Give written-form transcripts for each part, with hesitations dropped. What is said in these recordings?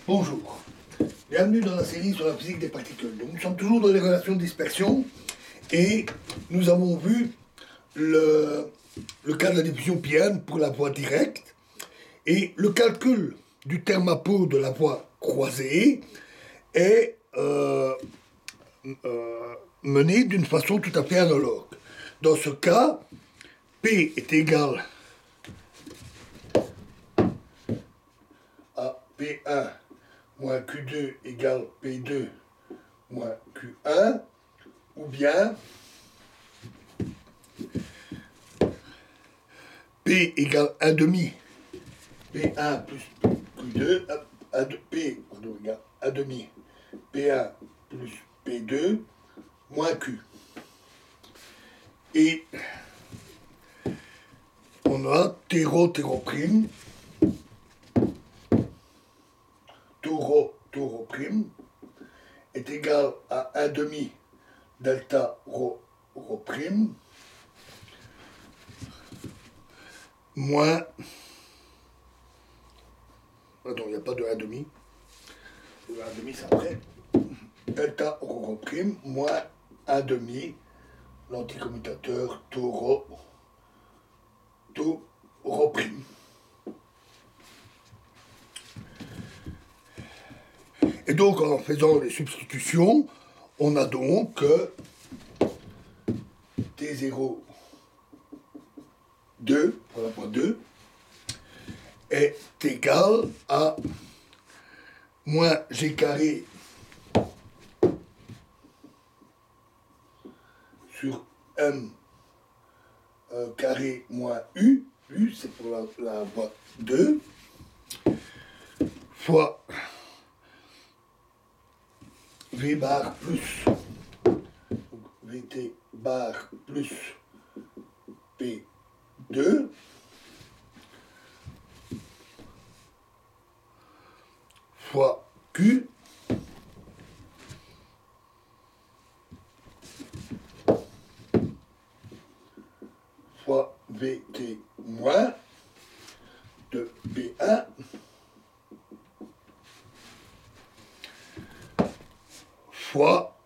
Bonjour, bienvenue dans la série sur la physique des particules. Donc, nous sommes toujours dans les relations de dispersion et nous avons vu le cas de la diffusion pi1 pour la voie directe et le calcul du terme apo de la voie croisée est mené d'une façon tout à fait analogue. Dans ce cas, P est égal à P1 moins Q2 égale P2 moins Q1, ou bien P égale 1 demi P1 plus Q2, P égale 1 demi P1 plus P2 moins Q. Et on a T-rho, T-rho prime, T-rho, T-rho prime est égal à 1 demi delta rho, rho prime moins, pardon, il n'y a pas de 1 demi, le 1 demi c'est après, delta rho, rho prime moins 1 demi l'anticommutateur tau rho, prime. Et donc en faisant les substitutions, on a donc que T0 2, pour la voie 2, est égal à moins G carré sur M carré moins U, U c'est pour la voie 2, fois V bar plus, VT bar plus P2 fois Q fois VT moins de P1 fois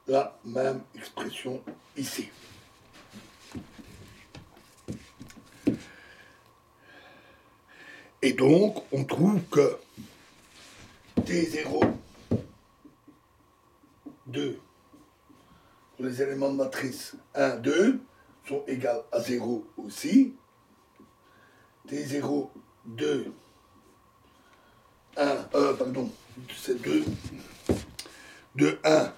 la même expression ici. Et donc, on trouve que T0, 2, pour les éléments de matrice 1, 2, sont égales à 0 aussi. T0, 2, 1, pardon, c'est 2, 2, 1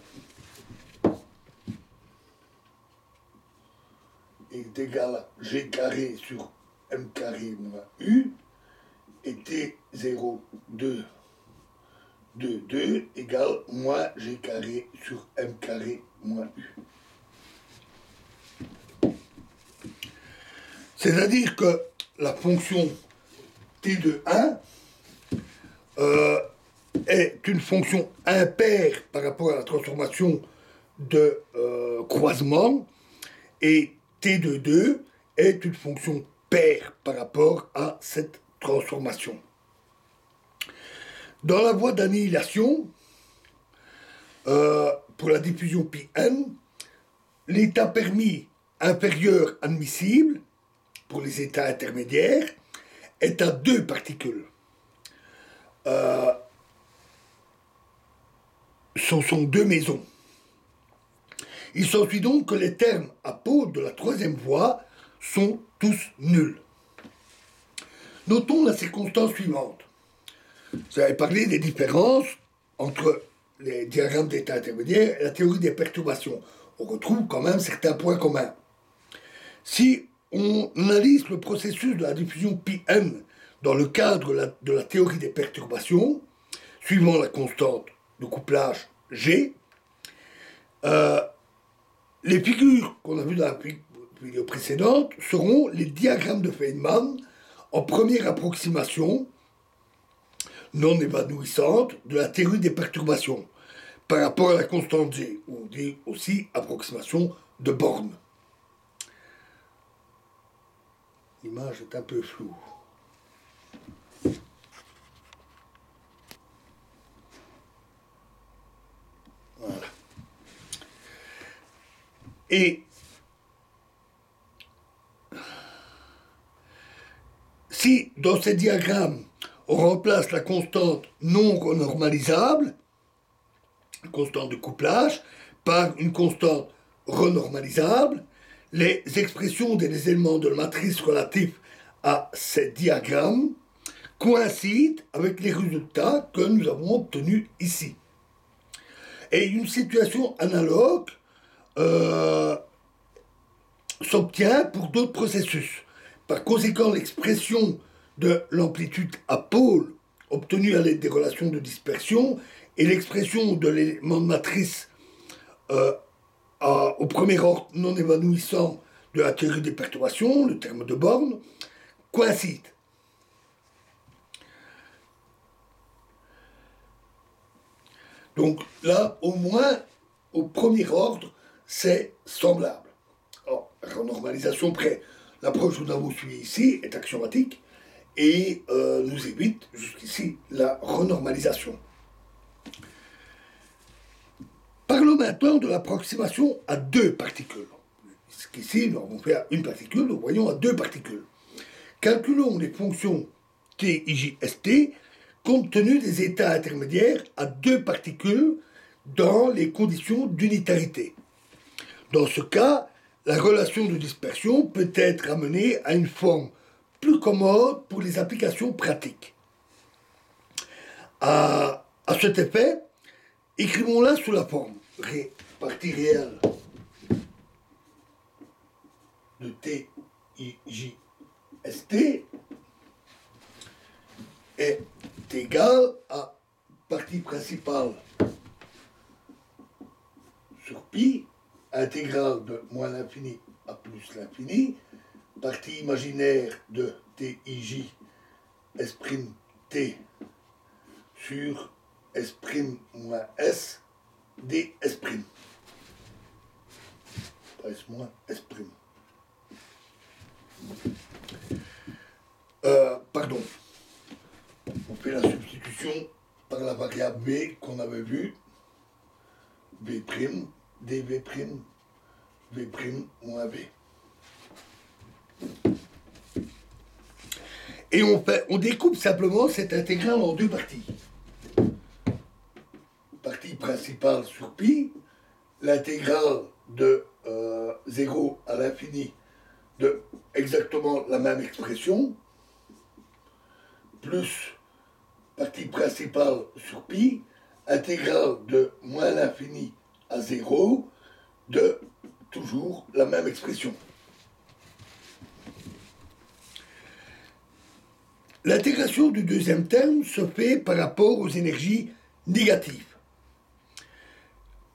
est égal à G carré sur M carré moins U, et T0, 2, 2, 2 égale moins G carré sur M carré moins U. C'est-à-dire que la fonction T de 1 est une fonction impaire par rapport à la transformation de croisement, et T de 2 est une fonction paire par rapport à cette transformation. Dans la voie d'annihilation, pour la diffusion πn, l'état permis inférieur admissible, pour les états intermédiaires, est à 2 particules. Ce sont 2 maisons. Il s'ensuit donc que les termes apôtres de la troisième voie sont tous nuls. Notons la circonstance suivante. J'avais parlé des différences entre les diagrammes d'état intermédiaire et la théorie des perturbations. On retrouve quand même certains points communs. Si on analyse le processus de la diffusion πn dans le cadre de la théorie des perturbations, suivant la constante de couplage G, les figures qu'on a vues dans la vidéo précédente seront les diagrammes de Feynman en première approximation non évanouissante de la théorie des perturbations par rapport à la constante G, ou on dit aussi approximation de Born. L'image est un peu floue. Et si dans ces diagrammes, on remplace la constante non renormalisable, constante de couplage, par une constante renormalisable, les expressions des éléments de la matrice relatifs à ces diagrammes coïncident avec les résultats que nous avons obtenus ici. Et une situation analogue s'obtient pour d'autres processus. Par conséquent, l'expression de l'amplitude à pôle obtenue à l'aide des relations de dispersion et l'expression de l'élément de matrice au premier ordre non évanouissant de la théorie des perturbations, le terme de Born, coïncident. Donc là, au moins, au premier ordre, c'est semblable. Alors, renormalisation près, l'approche que nous avons suivie ici est axiomatique et nous évite jusqu'ici la renormalisation. Parlons maintenant de l'approximation à deux particules. Ici, nous avons fait à une particule, nous voyons à deux particules. Calculons les fonctions t, ij, st compte tenu des états intermédiaires à deux particules dans les conditions d'unitarité. Dans ce cas, la relation de dispersion peut être amenée à une forme plus commode pour les applications pratiques. À cet effet, écrivons-la sous la forme partie réelle de t, ij, st est égal à partie principale sur pi, intégrale de moins l'infini à plus l'infini, partie imaginaire de tij s' t sur s' moins s ds'. Pas s moins s'. Pardon. On fait la substitution par la variable v qu'on avait vue, v', dv', v' moins v. Et on découpe simplement cette intégrale en deux parties. Partie principale sur pi, l'intégrale de 0 à l'infini de exactement la même expression, plus partie principale sur pi, intégrale de moins l'infini à 0 de toujours la même expression. L'intégration du deuxième terme se fait par rapport aux énergies négatives.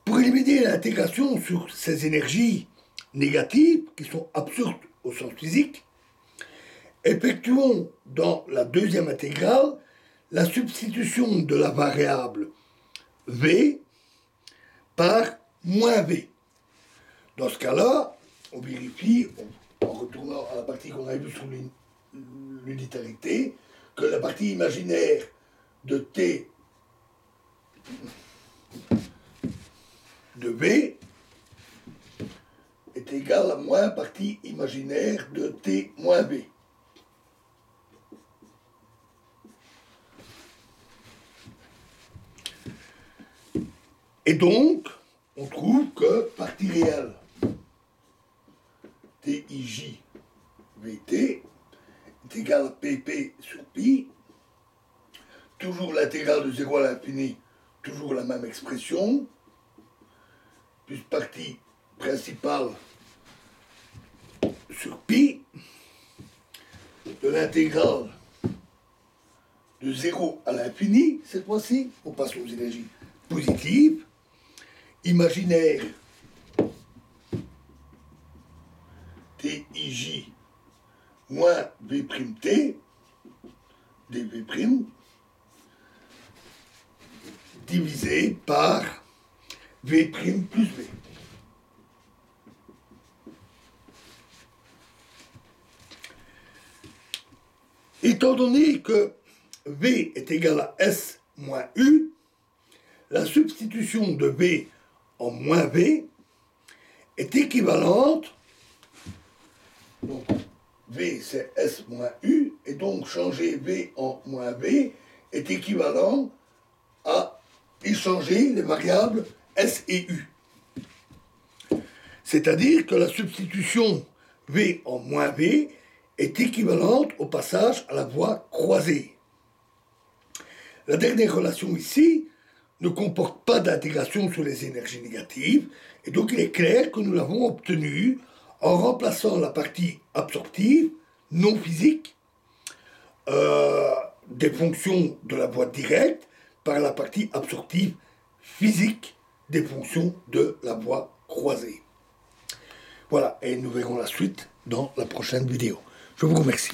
Pour éliminer l'intégration sur ces énergies négatives, qui sont absurdes au sens physique, effectuons dans la deuxième intégrale la substitution de la variable v par moins v. Dans ce cas-là, on vérifie, en retournant à la partie qu'on a vue sur l'unitarité, que la partie imaginaire de t de v est égale à moins partie imaginaire de t moins v. Et donc, on trouve que partie réelle tij vt est égale à pp sur pi, toujours l'intégrale de 0 à l'infini, toujours la même expression, plus partie principale sur pi, de l'intégrale de 0 à l'infini, cette fois-ci, on passe aux énergies positives, imaginaire tij moins v't dv' divisé par v' plus v. Étant donné que v est égal à s moins u, la substitution de v en moins v est équivalente, donc V c'est S moins U, et donc changer V en moins V est équivalent à échanger les variables S et U. C'est-à-dire que la substitution V en moins V est équivalente au passage à la voie croisée. La dernière relation ici ne comporte pas d'intégration sur les énergies négatives, et donc il est clair que nous l'avons obtenue en remplaçant la partie absorptive, non physique, des fonctions de la voie directe par la partie absorptive physique des fonctions de la voie croisée. Voilà, et nous verrons la suite dans la prochaine vidéo. Je vous remercie.